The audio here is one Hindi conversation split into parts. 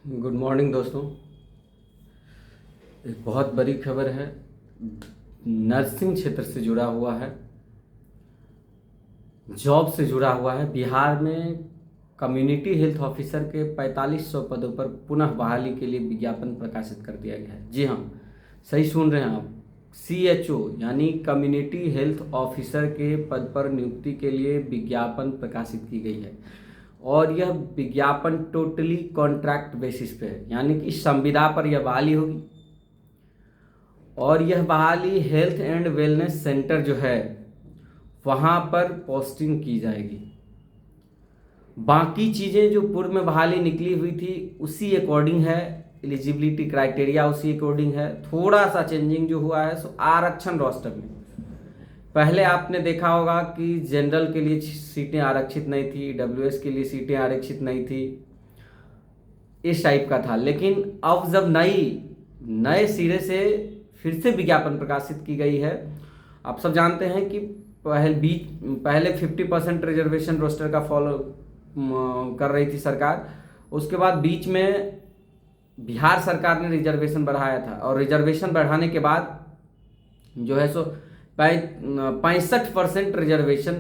गुड मॉर्निंग दोस्तों। एक बहुत बड़ी खबर है, नर्सिंग क्षेत्र से जुड़ा हुआ है, जॉब से जुड़ा हुआ है। बिहार में कम्युनिटी हेल्थ ऑफिसर के 4500 पदों पर पुनः बहाली के लिए विज्ञापन प्रकाशित कर दिया गया है। जी हाँ, सही सुन रहे हैं आप। CHO यानी कम्युनिटी हेल्थ ऑफिसर के पद पर नियुक्ति के लिए विज्ञापन प्रकाशित की गई है और यह विज्ञापन टोटली कॉन्ट्रैक्ट बेसिस पे है, यानी कि संविदा पर यह बहाली होगी। और यह बहाली हेल्थ एंड वेलनेस सेंटर जो है वहाँ पर पोस्टिंग की जाएगी। बाकी चीज़ें जो पूर्व में बहाली निकली हुई थी उसी अकॉर्डिंग है, एलिजिबिलिटी क्राइटेरिया उसी अकॉर्डिंग है। थोड़ा सा चेंजिंग जो हुआ है सो आरक्षण रोस्टर में। पहले आपने देखा होगा कि जनरल के लिए सीटें आरक्षित नहीं थी, WS के लिए सीटें आरक्षित नहीं थी, इस टाइप का था। लेकिन अब जब नए सिरे से फिर से विज्ञापन प्रकाशित की गई है। आप सब जानते हैं कि पहले 50% रिजर्वेशन रोस्टर का फॉलो कर रही थी सरकार। उसके बाद बीच में बिहार सरकार ने रिजर्वेशन बढ़ाया था और रिजर्वेशन बढ़ाने के बाद जो है सो 65% रिजर्वेशन,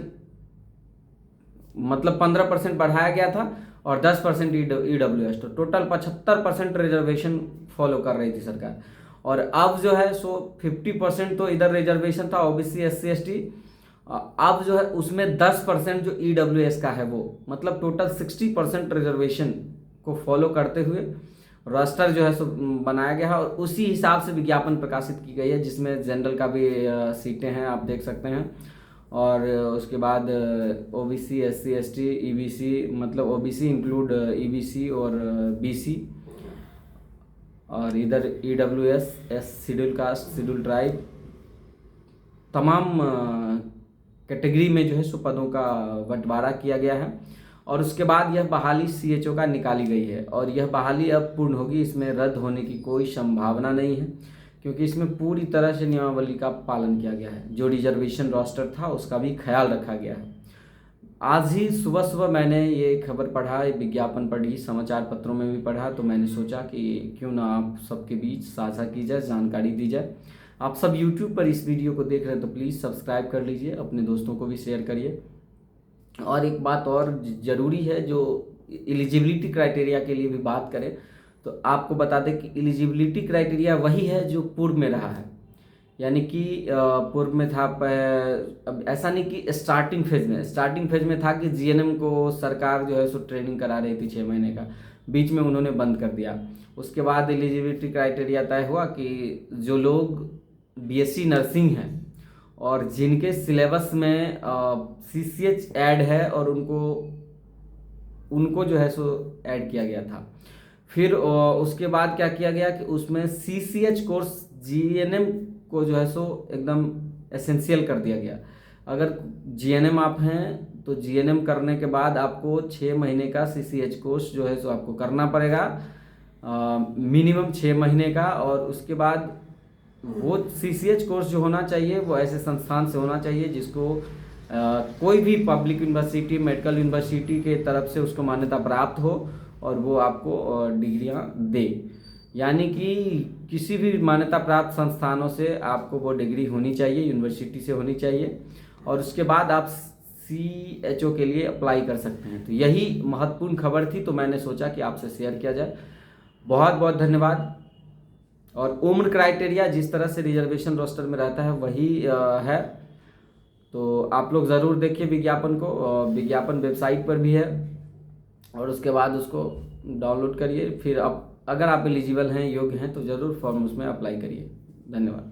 मतलब 15% बढ़ाया गया था और 10% EWS, तो टोटल 75% रिजर्वेशन फॉलो कर रही थी सरकार। और अब जो है सो 50% तो इधर रिजर्वेशन था OBC SC ST, अब जो है उसमें 10% जो EWS का है वो, मतलब टोटल 60% रिजर्वेशन को फॉलो करते हुए रोस्टर जो है सो बनाया गया है और उसी हिसाब से विज्ञापन प्रकाशित की गई है, जिसमें जनरल का भी सीटें हैं, आप देख सकते हैं। और उसके बाद OBC SC ST EBC, मतलब OBC इंक्लूड EBC और BC, और इधर EWS schedule caste, schedule tribe, तमाम कैटेगरी में जो है सो पदों का बंटवारा किया गया है। और उसके बाद यह बहाली CHO का निकाली गई है और यह बहाली अब पूर्ण होगी। इसमें रद्द होने की कोई संभावना नहीं है क्योंकि इसमें पूरी तरह से नियमावली का पालन किया गया है। जो रिजर्वेशन रोस्टर था उसका भी ख्याल रखा गया है। आज ही सुबह सुबह मैंने ये खबर पढ़ा, ये विज्ञापन पढ़ी, समाचार पत्रों में भी पढ़ा, तो मैंने सोचा कि क्यों ना आप सबके बीच साझा की जाए, जानकारी दी जाए। आप सब YouTube पर इस वीडियो को देख रहे हैं तो प्लीज़ सब्सक्राइब कर लीजिए, अपने दोस्तों को भी शेयर करिए। और एक बात और ज़रूरी है, जो एलिजिबिलिटी क्राइटेरिया के लिए भी बात करें तो आपको बता दें कि एलिजिबिलिटी क्राइटेरिया वही है जो पूर्व में रहा है। यानी कि पूर्व में था, अब ऐसा नहीं कि स्टार्टिंग फेज में था कि GNM को सरकार जो है सो ट्रेनिंग करा रही थी 6 महीने का, बीच में उन्होंने बंद कर दिया। उसके बाद एलिजिबिलिटी क्राइटेरिया तय हुआ कि जो लोग BSc नर्सिंग हैं और जिनके सिलेबस में CCH ऐड है और उनको जो है सो ऐड किया गया था। फिर उसके बाद क्या किया गया कि उसमें CCH कोर्स GNM को जो है सो एकदम एसेंशियल कर दिया गया। अगर GNM आप हैं तो GNM करने के बाद आपको 6 महीने का CCH कोर्स जो है सो आपको करना पड़ेगा, मिनिमम 6 महीने का। और उसके बाद वो CCH कोर्स जो होना चाहिए वो ऐसे संस्थान से होना चाहिए जिसको कोई भी पब्लिक यूनिवर्सिटी, मेडिकल यूनिवर्सिटी के तरफ से उसको मान्यता प्राप्त हो और वो आपको डिग्रियां दे। यानी कि किसी भी मान्यता प्राप्त संस्थानों से आपको वो डिग्री होनी चाहिए, यूनिवर्सिटी से होनी चाहिए, और उसके बाद आप CHO के लिए अप्लाई कर सकते हैं। तो यही महत्वपूर्ण खबर थी, तो मैंने सोचा कि आपसे शेयर किया जाए। बहुत बहुत धन्यवाद। और उम्र क्राइटेरिया जिस तरह से रिजर्वेशन रोस्टर में रहता है वही है, तो आप लोग ज़रूर देखिए विज्ञापन को। विज्ञापन वेबसाइट पर भी है और उसके बाद उसको डाउनलोड करिए। फिर आप अगर आप एलिजिबल हैं, योग्य हैं, तो ज़रूर फॉर्म उसमें अप्लाई करिए। धन्यवाद।